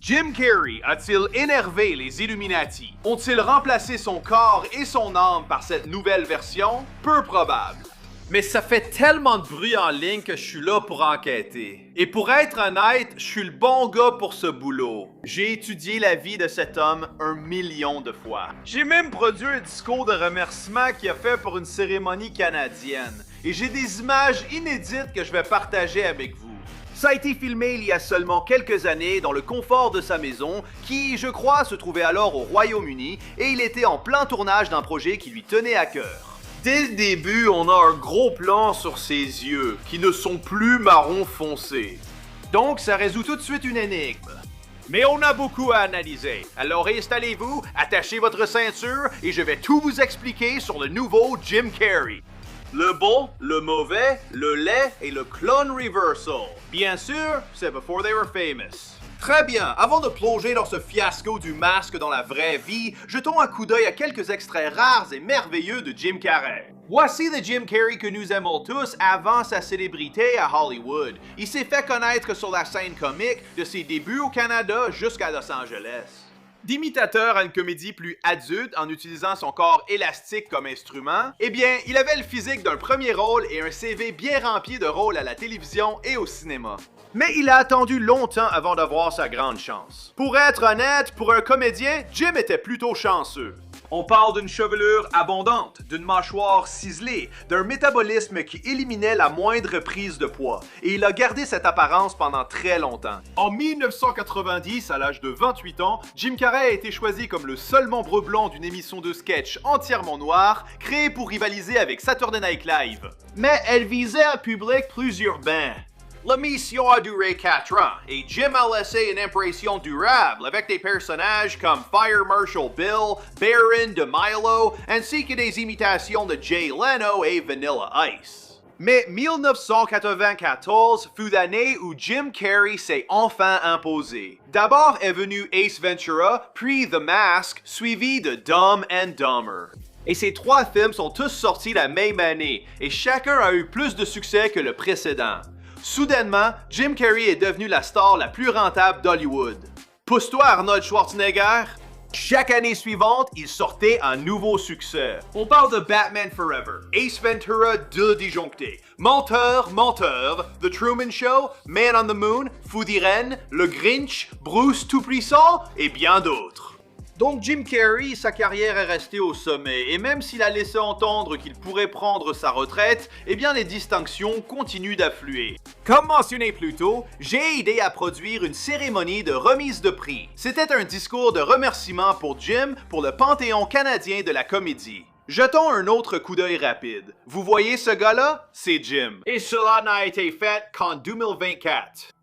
Jim Carrey a-t-il énervé les Illuminati? Ont-ils remplacé son corps et son âme par cette nouvelle version? Peu probable. Mais ça fait tellement de bruit en ligne que je suis là pour enquêter. Et pour être honnête, je suis le bon gars pour ce boulot. J'ai étudié la vie de cet homme 1 million de fois. J'ai même produit un discours de remerciement qu'il a fait pour une cérémonie canadienne. Et j'ai des images inédites que je vais partager avec vous. Ça a été filmé il y a seulement quelques années dans le confort de sa maison, qui, je crois, se trouvait alors au Royaume-Uni, et il était en plein tournage d'un projet qui lui tenait à cœur. Dès le début, on a un gros plan sur ses yeux, qui ne sont plus marron foncé. Donc, ça résout tout de suite une énigme. Mais on a beaucoup à analyser. Alors installez-vous, attachez votre ceinture, et je vais tout vous expliquer sur le nouveau Jim Carrey. Le bon, le mauvais, le laid et le clone reversal. Bien sûr, c'est before they were famous. Très bien, avant de plonger dans ce fiasco du masque dans la vraie vie, jetons un coup d'œil à quelques extraits rares et merveilleux de Jim Carrey. Voici le Jim Carrey que nous aimons tous avant sa célébrité à Hollywood. Il s'est fait connaître sur la scène comique de ses débuts au Canada jusqu'à Los Angeles. D'imitateur à une comédie plus adulte en utilisant son corps élastique comme instrument, eh bien, il avait le physique d'un premier rôle et un CV bien rempli de rôles à la télévision et au cinéma. Mais il a attendu longtemps avant d'avoir sa grande chance. Pour être honnête, pour un comédien, Jim était plutôt chanceux. On parle d'une chevelure abondante, d'une mâchoire ciselée, d'un métabolisme qui éliminait la moindre prise de poids, et il a gardé cette apparence pendant très longtemps. En 1990, à l'âge de 28 ans, Jim Carrey a été choisi comme le seul membre blanc d'une émission de sketch entièrement noire, créée pour rivaliser avec Saturday Night Live. Mais elle visait un public plus urbain. L'émission a duré 4 ans, et Jim a laissé une impression durable avec des personnages comme Fire Marshal Bill, Baron de Milo, ainsi que des imitations de Jay Leno et Vanilla Ice. Mais 1994 fut l'année où Jim Carrey s'est enfin imposé. D'abord est venu Ace Ventura, puis The Mask, suivi de Dumb and Dumber. Et ces 3 films sont tous sortis la même année, et chacun a eu plus de succès que le précédent. Soudainement, Jim Carrey est devenu la star la plus rentable d'Hollywood. Pousse-toi Arnold Schwarzenegger! Chaque année suivante, il sortait un nouveau succès. On parle de Batman Forever, Ace Ventura de Disjoncté, Menteur, Menteur, The Truman Show, Man on the Moon, Fou d'Irène, Le Grinch, Bruce Tout-Puissant et bien d'autres. Donc Jim Carrey, sa carrière est restée au sommet, et même s'il a laissé entendre qu'il pourrait prendre sa retraite, eh bien les distinctions continuent d'affluer. Comme mentionné plus tôt, j'ai aidé à produire une cérémonie de remise de prix. C'était un discours de remerciement pour Jim pour le Panthéon canadien de la comédie. Jetons un autre coup d'œil rapide. Vous voyez ce gars-là? C'est Jim. Et cela n'a été fait qu'en 2024.